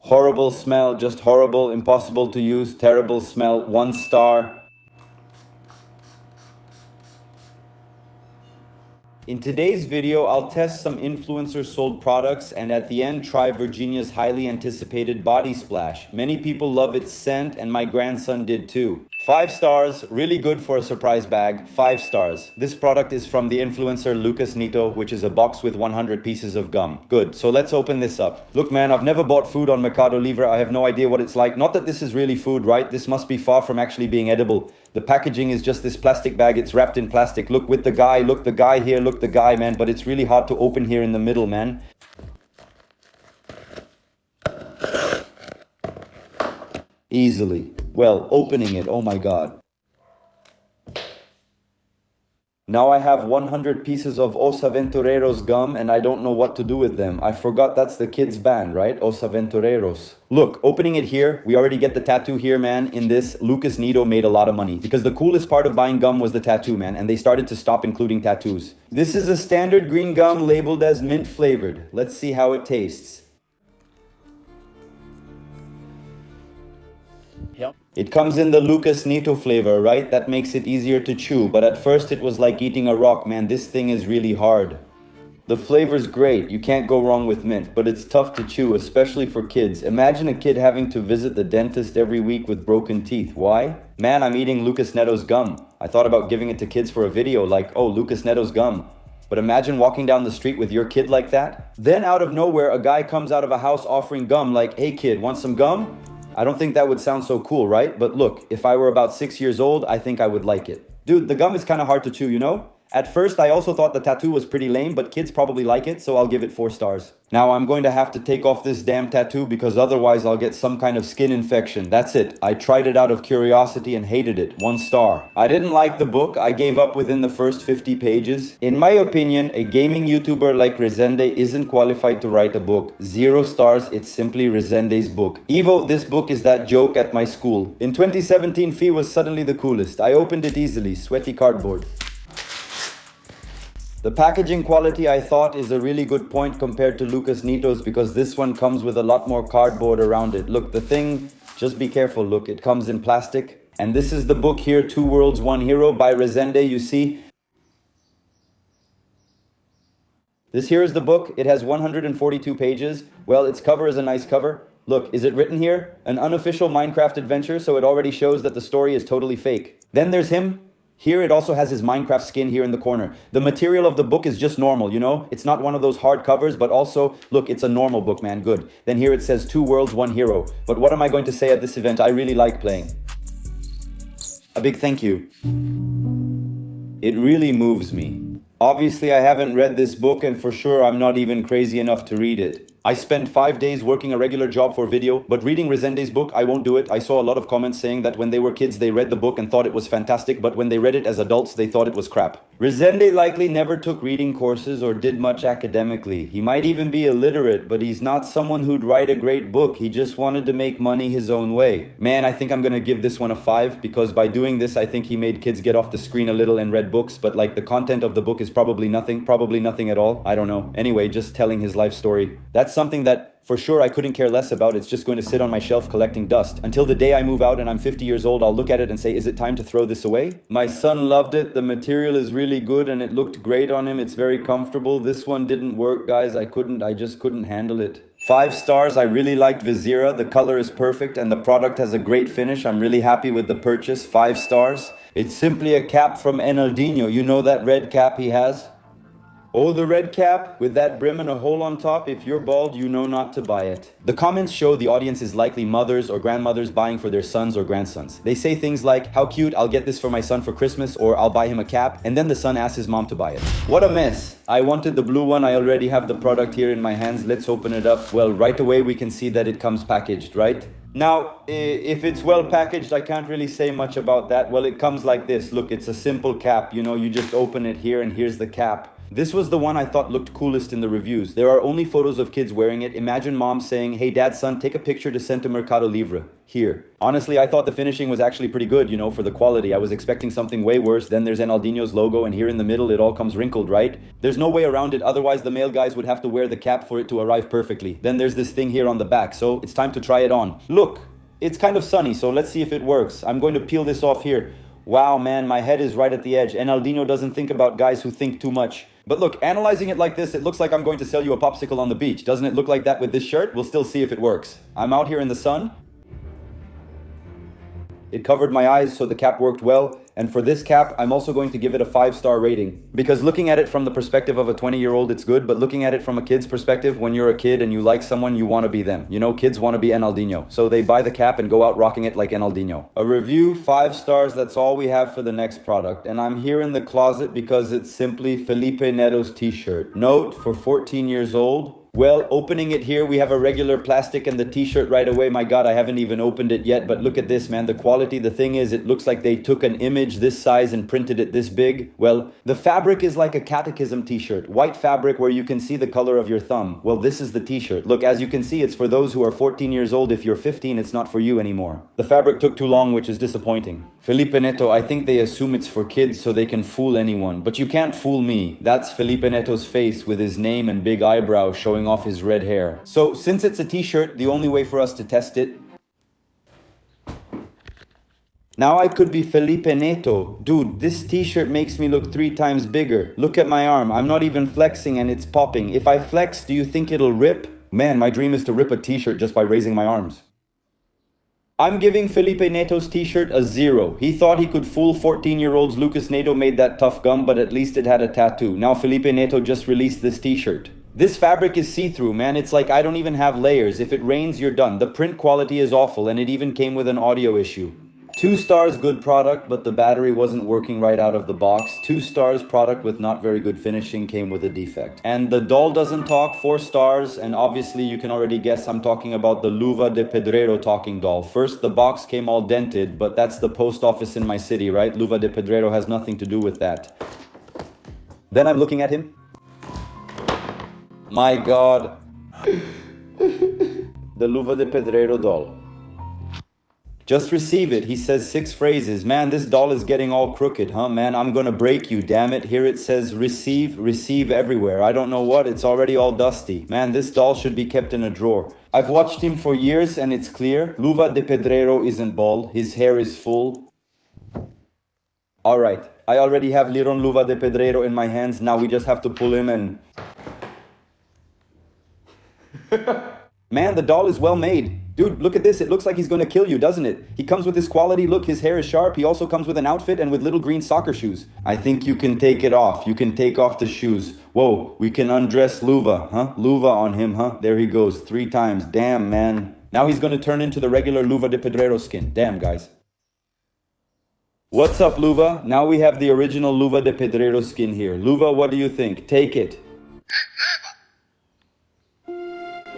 Horrible smell, just horrible, impossible to use, terrible smell, 1 star. In today's video, I'll test some influencer sold products and at the end try Virginia's highly anticipated body splash. Many people love its scent and my grandson did too. 5 stars, really good for a surprise bag, 5 stars. This product is from the influencer Neto, which is a box with 100 pieces of gum. Good, so let's open this up. Look man, I've never bought food on Mercado Libre, I have no idea what it's like. Not that this is really food, right? This must be far from actually being edible. The packaging is just this plastic bag, it's wrapped in plastic. Look with the guy, look the guy here, look the guy man, but it's really hard to open here in the middle, man. Easily. Well, opening it, oh my god. Now I have 100 pieces of Os Aventureros gum and I don't know what to do with them. I forgot that's the kids band, right? Os Aventureros. Look, opening it here, we already get the tattoo here, man. In this, Neto made a lot of money. Because the coolest part of buying gum was the tattoo, man. And they started to stop including tattoos. This is a standard green gum labeled as mint flavored. Let's see how it tastes. Yep. It comes in the Neto flavor, right? That makes it easier to chew, but at first it was like eating a rock, man. This thing is really hard. The flavor's great, you can't go wrong with mint, but it's tough to chew, especially for kids. Imagine a kid having to visit the dentist every week with broken teeth. Why? Man, I'm eating Neto's gum. I thought about giving it to kids for a video, like, oh, Neto's gum. But imagine walking down the street with your kid like that. Then out of nowhere, a guy comes out of a house offering gum like, hey kid, want some gum? I don't think that would sound so cool, right? But look, if I were about 6 years old, I think I would like it. Dude, the gum is kind of hard to chew, you know? At first, I also thought the tattoo was pretty lame, but kids probably like it, so I'll give it 4 stars. Now, I'm going to have to take off this damn tattoo because otherwise I'll get some kind of skin infection. That's it. I tried it out of curiosity and hated it. 1 star. I didn't like the book. I gave up within the first 50 pages. In my opinion, a gaming YouTuber like Rezende isn't qualified to write a book. 0 stars. It's simply Rezende's book. Evo, this book is that joke at my school. In 2017, Fee was suddenly the coolest. I opened it easily. Sweaty cardboard. The packaging quality I thought is a really good point compared to Neto's because this one comes with a lot more cardboard around it. Look, the thing, just be careful, look, it comes in plastic. And this is the book here, 2 Worlds, 1 Hero by Rezende, you see. This here is the book, it has 142 pages. Well, its cover is a nice cover. Look, is it written here? An unofficial Minecraft adventure, so it already shows that the story is totally fake. Then there's him. Here it also has his Minecraft skin here in the corner. The material of the book is just normal, you know? It's not one of those hard covers, but also, look, it's a normal book, man, good. Then here it says 2 Worlds, 1 Hero. But what am I going to say at this event? I really like playing. A big thank you. It really moves me. Obviously, I haven't read this book and for sure I'm not even crazy enough to read it. I spent 5 days working a regular job for video, but reading Rezende's book, I won't do it. I saw a lot of comments saying that when they were kids, they read the book and thought it was fantastic, but when they read it as adults, they thought it was crap. Rezende likely never took reading courses or did much academically. He might even be illiterate, but he's not someone who'd write a great book. He just wanted to make money his own way. Man, I think I'm gonna give this one a 5, because by doing this, I think he made kids get off the screen a little and read books, but like the content of the book is probably nothing at all. I don't know. Anyway, just telling his life story. That's something that for sure I couldn't care less about. It's just going to sit on my shelf collecting dust. Until the day I move out and I'm 50 years old, I'll look at it and say, is it time to throw this away? My son loved it. The material is really good and it looked great on him. It's very comfortable. This one didn't work, guys. I just couldn't handle it. 5 stars. I really liked Visera. The color is perfect and the product has a great finish. I'm really happy with the purchase. 5 stars. It's simply a cap from Enaldinho. You know that red cap he has? Oh, the red cap with that brim and a hole on top. If you're bald, you know not to buy it. The comments show the audience is likely mothers or grandmothers buying for their sons or grandsons. They say things like, how cute, I'll get this for my son for Christmas, or I'll buy him a cap, and then the son asks his mom to buy it. What a mess. I wanted the blue one. I already have the product here in my hands. Let's open it up. Well, right away we can see that it comes packaged, right? Now, if it's well packaged, I can't really say much about that. Well, it comes like this. Look, it's a simple cap. You know, you just open it here and here's the cap. This was the one I thought looked coolest in the reviews. There are only photos of kids wearing it. Imagine mom saying, hey dad, son, take a picture to send to Mercado Livre. Here. Honestly, I thought the finishing was actually pretty good, you know, for the quality. I was expecting something way worse. Then there's Enaldinho's logo, and here in the middle it all comes wrinkled, right? There's no way around it, otherwise the male guys would have to wear the cap for it to arrive perfectly. Then there's this thing here on the back, so it's time to try it on. Look, it's kind of sunny, so let's see if it works. I'm going to peel this off here. Wow, man, my head is right at the edge. Enaldinho doesn't think about guys who think too much. But look, analyzing it like this, it looks like I'm going to sell you a popsicle on the beach. Doesn't it look like that with this shirt? We'll still see if it works. I'm out here in the sun. It covered my eyes, so the cap worked well. And for this cap, I'm also going to give it a 5-star rating. Because looking at it from the perspective of a 20-year-old, it's good. But looking at it from a kid's perspective, when you're a kid and you like someone, you want to be them. You know, kids want to be Enaldinho. So they buy the cap and go out rocking it like Enaldinho. A review, 5 stars, that's all we have for the next product. And I'm here in the closet because it's simply Felipe Neto's t-shirt. Note, for 14 years old. Well, opening it here, we have a regular plastic and the t-shirt right away. My God, I haven't even opened it yet, but look at this, man. The quality, the thing is, it looks like they took an image this size and printed it this big. Well, the fabric is like a catechism t-shirt. White fabric where you can see the color of your thumb. Well, this is the t-shirt. Look, as you can see, it's for those who are 14 years old. If you're 15, it's not for you anymore. The fabric took too long, which is disappointing. Felipe Neto, I think they assume it's for kids so they can fool anyone. But you can't fool me. That's Felipe Neto's face with his name and big eyebrows showing off his red hair. So since it's a t-shirt, the only way for us to test it. Now I could be Felipe Neto. Dude, this t-shirt makes me look 3 times bigger. Look at my arm. I'm not even flexing and it's popping. If I flex, do you think it'll rip? Man, my dream is to rip a t-shirt just by raising my arms. I'm giving Felipe Neto's t-shirt a 0. He thought he could fool 14-year-olds. Lucas Neto made that tough gum, but at least it had a tattoo. Now Felipe Neto just released this t-shirt. This fabric is see-through, man. It's like I don't even have layers. If it rains, you're done. The print quality is awful, and it even came with an audio issue. 2 stars, good product, but the battery wasn't working right out of the box. 2 stars, product with not very good finishing, came with a defect. And the doll doesn't talk, 4 stars, and obviously you can already guess I'm talking about the Luva de Pedreiro talking doll. First, the box came all dented, but that's the post office in my city, right? Luva de Pedreiro has nothing to do with that. Then I'm looking at him. My God. The Luva de Pedreiro doll. Just receive it. He says 6 phrases. Man, this doll is getting all crooked, huh? Man, I'm gonna break you, damn it. Here it says receive, receive everywhere. I don't know what, it's already all dusty. Man, this doll should be kept in a drawer. I've watched him for years and it's clear. Luva de Pedreiro isn't bald. His hair is full. Alright, I already have Liron Luva de Pedreiro in my hands. Now we just have to pull him and... Man, the doll is well made. Dude, look at this. It looks like he's gonna kill you, doesn't it? He comes with this quality. Look, his hair is sharp. He also comes with an outfit and with little green soccer shoes. I think you can take it off. You can take off the shoes. Whoa, we can undress Luva, huh? Luva on him, huh? There he goes, 3 times. Damn, man. Now he's gonna turn into the regular Luva de Pedreiro skin. Damn, guys. What's up, Luva? Now we have the original Luva de Pedreiro skin here. Luva, what do you think? Take it.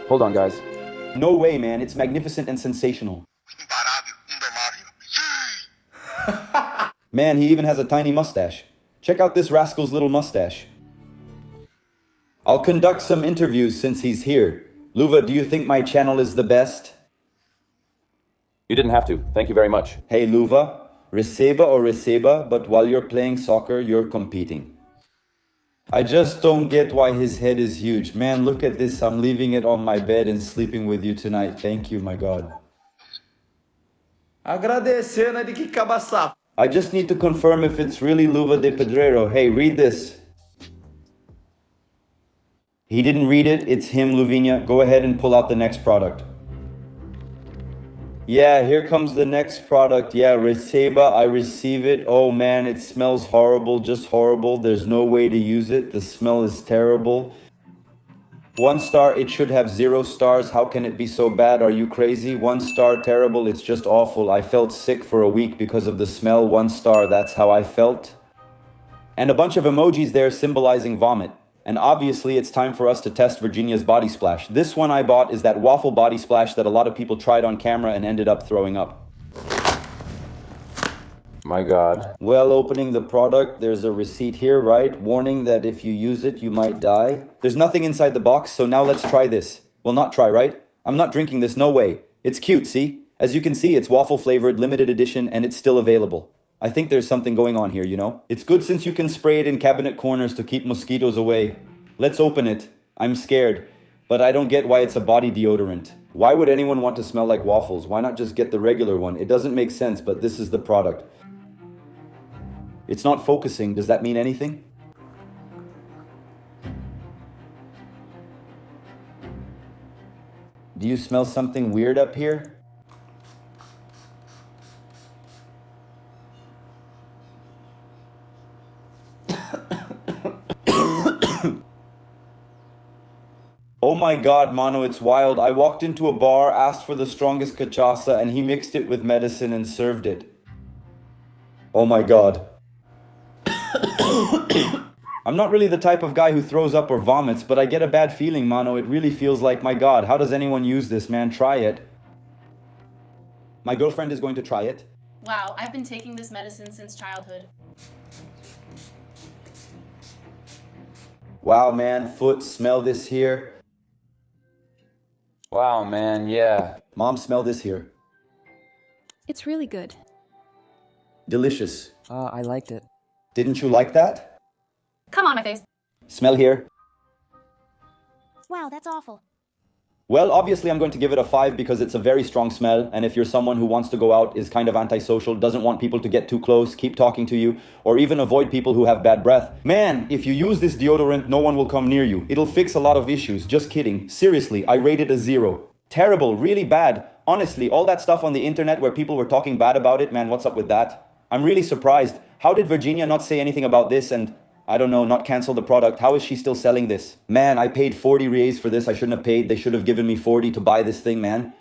Hold on, guys. No way, man. It's magnificent and sensational. Man, he even has a tiny mustache. Check out this rascal's little mustache. I'll conduct some interviews since he's here. Luva, do you think my channel is the best? You didn't have to. Thank you very much. Hey, Luva. Receba or receba, but while you're playing soccer, you're competing. I just don't get why his head is huge. Man, look at this. I'm leaving it on my bed and sleeping with you tonight. Thank you, my God. Agradecendo de que cabaçá. I just need to confirm if it's really Luva de Pedreiro. Hey, read this. He didn't read it. It's him, Luvinha. Go ahead and pull out the next product. Yeah, here comes the next product. Yeah, Receba, I receive it. Oh man, it smells horrible, just horrible. There's no way to use it. The smell is terrible. 1 star, it should have 0 stars. How can it be so bad? Are you crazy? 1 star, terrible. It's just awful. I felt sick for a week because of the smell. 1 star, that's how I felt. And a bunch of emojis there symbolizing vomit. And obviously it's time for us to test Virginia's body splash. This one I bought is that waffle body splash that a lot of people tried on camera and ended up throwing up. My God. Well, opening the product, there's a receipt here, right? Warning that if you use it, you might die. There's nothing inside the box, so now let's try this. Well, not try, right? I'm not drinking this, no way. It's cute, see? As you can see, it's waffle flavored, limited edition, and it's still available. I think there's something going on here, you know? It's good since you can spray it in cabinet corners to keep mosquitoes away. Let's open it. I'm scared. But I don't get why it's a body deodorant. Why would anyone want to smell like waffles? Why not just get the regular one? It doesn't make sense, but this is the product. It's not focusing. Does that mean anything? Do you smell something weird up here? Oh my god, Mano, it's wild. I walked into a bar, asked for the strongest cachaça, and he mixed it with medicine and served it. Oh my god. I'm not really the type of guy who throws up or vomits, but I get a bad feeling, Mano. It really feels like, my god, how does anyone use this, man? Try it. My girlfriend is going to try it. Wow, I've been taking this medicine since childhood. Wow, man, foot, smell this here. Wow, man, yeah. Mom, smell this here. It's really good. Delicious. I liked it. Didn't you like that? Come on my face. Smell here. Wow, that's awful. Well, obviously I'm going to give it a 5 because it's a very strong smell, and if you're someone who wants to go out, is kind of antisocial, doesn't want people to get too close, keep talking to you, or even avoid people who have bad breath, man, if you use this deodorant, no one will come near you. It'll fix a lot of issues. Just kidding. Seriously, I rate it a 0. Terrible, really bad. Honestly, all that stuff on the internet where people were talking bad about it, man, what's up with that? I'm really surprised. How did Virgínia not say anything about this and, I don't know, not cancel the product? How is she still selling this? Man, I paid 40 reais for this. I shouldn't have paid. They should have given me 40 to buy this thing, man.